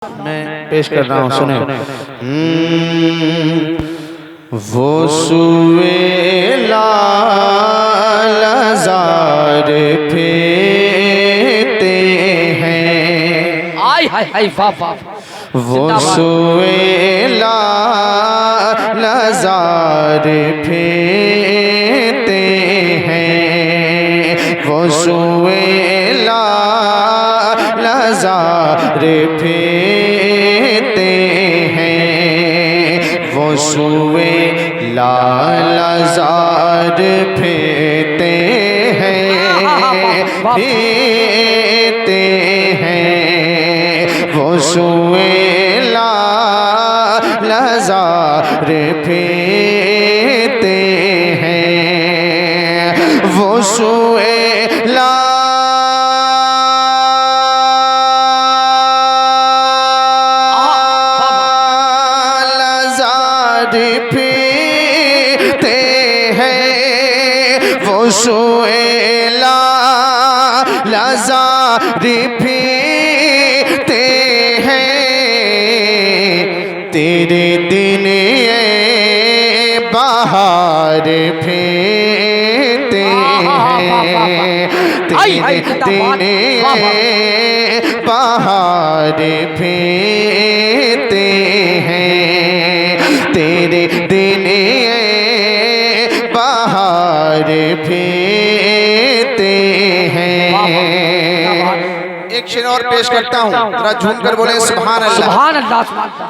मैं पेश कर रहा हूँ, सुने। वो सुए लाज़ार फेरते हैं, आय हाय हाय वाह वाह, वो सुए लाज़ार फेरते हैं, वो सुए लाज़ार फेरते हैं, वो सुए लाज़ार फेरते हैं, फेरते हैं, वो सुए लाज़ार फेरते हैं, वो सुए लाज़ार फेरते हैं, वो सुए लाज़ार फेरते हैं, तेरे दिन बाहर फेरते हैं, तेरे दिन बाहर फेरते हैं, तेरे दिन बाहर फेरते हैं। एक शेर और पेश करता हूँ, जरा झूम कर बोले सुभान अल्लाह, सुभान अल्लाह सुभान अल्लाह,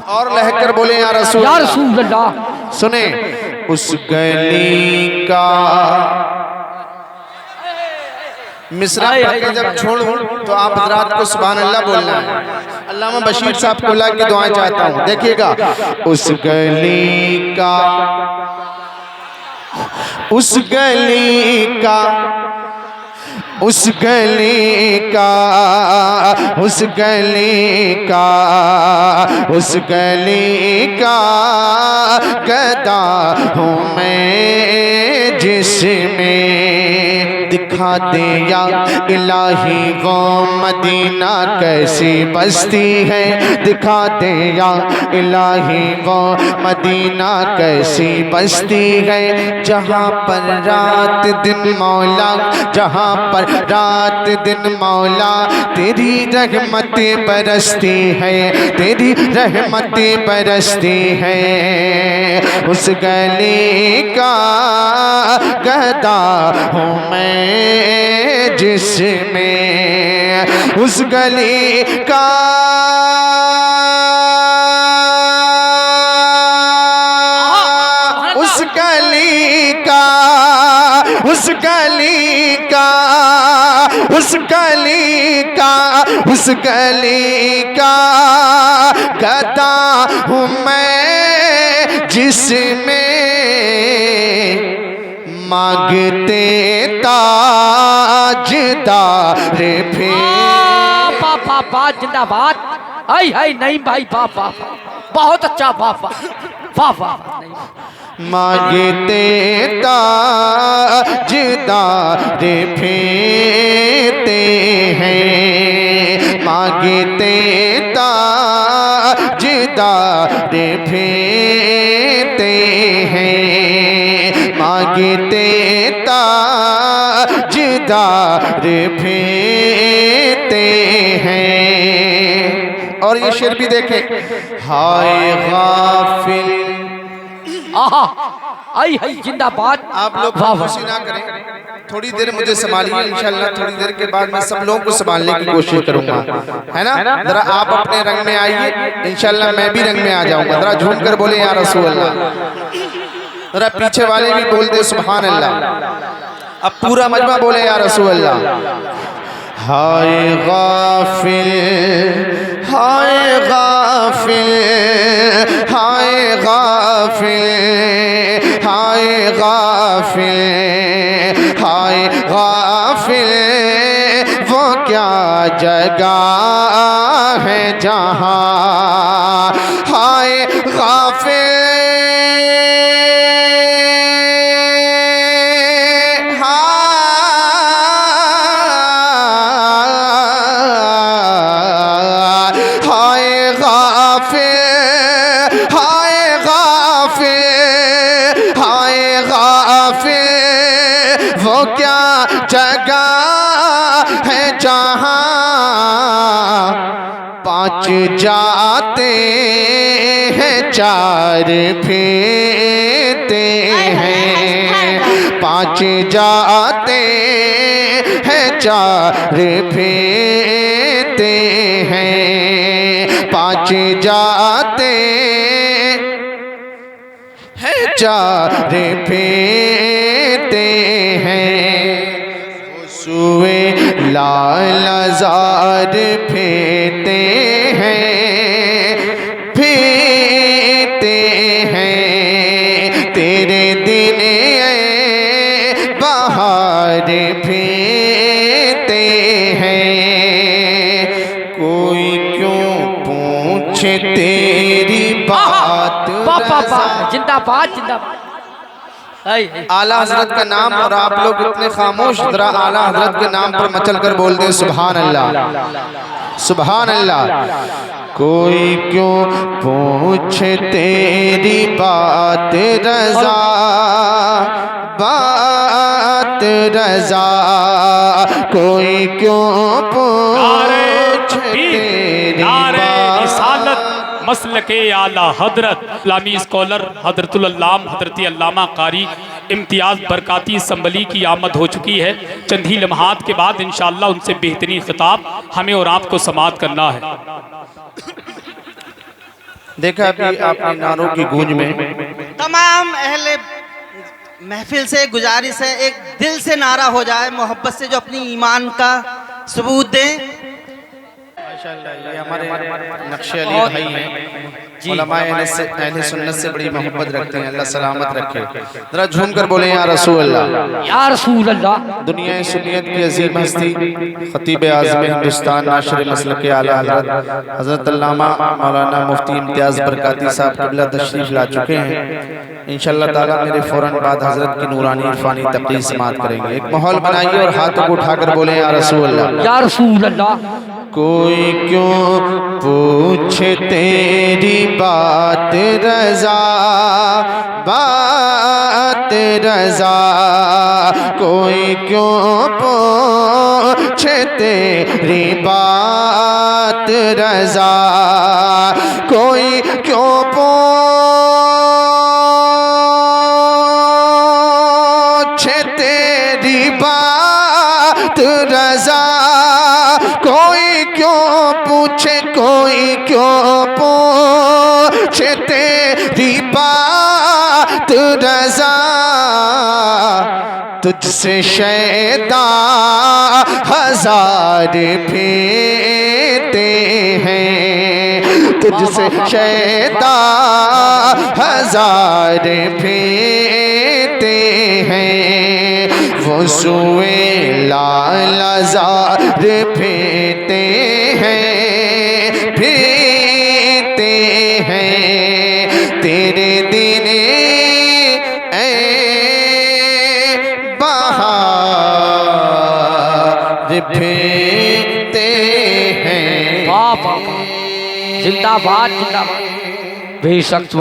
और लहक कर बोले या रसूल अल्लाह। सुने। उस गली का मिसरा पढ़ के जब छोड़ूं तो आप हजरात को सुभान अल्लाह बोलना है। अल्लामा बशीर साहब को ला की दुआएं चाहता हूँ, देखिएगा। उस गली का, उस गली का, उस गली का, उस गली का, उस गली का गदा हूँ मैं, जिसमें दिखा दे या इलाही वो मदीना कैसी बस्ती है, दिखा दे या इलाही वो मदीना कैसी बस्ती है, जहाँ पर रात दिन मौला, जहाँ पर रात दिन मौला तेरी रहमतें बरसती है, तेरी रहमतें बरसती है। उस गली का गदा हूँ मैं, जिसमें उस गली का, उस गली का, उस गली का, उस गली का, उस गली का गदा हूँ मैं, जिसमें मांगते ताजदार फेर। बाबा जिंदाबाद। हाय हाय नहीं भाई बाबा, बहुत अच्छा बाबा, वाह वाह। मांगते ताजदार फेरते हैं, मांगते ताजदार फेरते हैं, मांगते ताजदार फेरते हैं। और ये शेर भी देखें, हाय गाफिल। आहा आई हाय जिंदाबाद। आप लोग खामोशी ना करें, थोड़ी देर मुझे संभालिए, इंशाल्लाह थोड़ी देर के बाद मैं सब लोगों को संभालने की कोशिश करूंगा, है ना। जरा आप अपने रंग में आइए, इंशाल्लाह मैं भी रंग में आ जाऊंगा। जरा झूम कर बोले या रसूल अल्लाह, जरा पीछे वाले भी बोल दे सुभान अल्लाह। अब पूरा मजमा बोले या रसूल अल्लाह। हाय गाफिल, हाय गाफिल, हाय गाफिल, हाय गाफिल, हाय गाफिल, वो क्या जगह है जहाँ, हाय गाफिल, हाय हाय गाफिर, हाय गाफिर, हाय गाफिर, वो क्या जगह है जहाँ पांच जाते हैं चार फेरते हैं, पांच जाते हैं चार फेरते हैं, पांच जाते हैं चार फेरते हैं। सुए लाल जार फेरते हैं, फेरते हैं, तेरे दिन बाहर फेरते हैं। कोई क्यों पूछे तेरी बात रज़ा। जिंदाबाद जिंदाबाद। आला हजरत का नाम और आप लोग इतने खामोश, जरा आला हजरत के नाम पर मचल कर बोल दें सुभान अल्लाह, सुभान अल्लाह। कोई क्यों पूछे तेरी बात रज़ा, बात रज़ा, कोई क्यों पूछे तेरी बात। मसलके आला हजरत इस्लामी स्कॉलर हजरतुल अल्लाम हजरती अल्लामा कारी इम्तियाज़ बरकाती संबली की आमद हो चुकी है। चंद ही लम्हात के बाद इंशाअल्लाह उनसे बेहतरीन खिताब हमें और आपको समाअत करना है। देखा अभी आपने नारों की गूंज में तमाम अहले महफिल से गुजारिश है, एक दिल से नारा हो जाए मोहब्बत से, जो अपनी ईमान का सबूत दें। ये हमारे नक्शे अली भाई हैं, उलमाए अहले सुन्नत से बड़ी मोहब्बत रखते हैं, अल्लाह सलामत रखे। जरा झूम कर बोले या रसूल अल्लाह, या रसूल अल्लाह। दुनिया सुन्नियत की अजीम हस्ती खतीब आज़म हिंदुस्तान नाशिर मसलक आला हज़रत हज़रत अल्लामा मौलाना मुफ्ती इम्तियाज़ बरकाती साहब क़िबला तशरीफ़ ला चुके हैं। इंशाअल्लाह ताला मेरे फ़ौरन बाद हज़रत की नूरानी इरफानी तक़रीर समाअत करेंगे। एक माहौल बनाइए और हाथों को उठाकर बोले या रसूल अल्लाह, या रसूल अल्लाह। कोई क्यों पूछे तेरी बात रज़ा, बात रज़ा, कोई क्यों पूछे तेरी बात रज़ा, कोई क्यों पूछे तेरी बात रज़ा, कोई क्यों पूछे, कोई क्यों पूछे तेरी बात रज़ा। तुझसे शैतान हजार फेरते हैं, तुझसे शैतान हजार फेरते हैं, वो सुए लाल जार फेरते हैं, फेरते हैं, तेरे दिन बाहर फेरते हैं। वाह वाह, जिंदाबाद जिंदाबाद। बेशक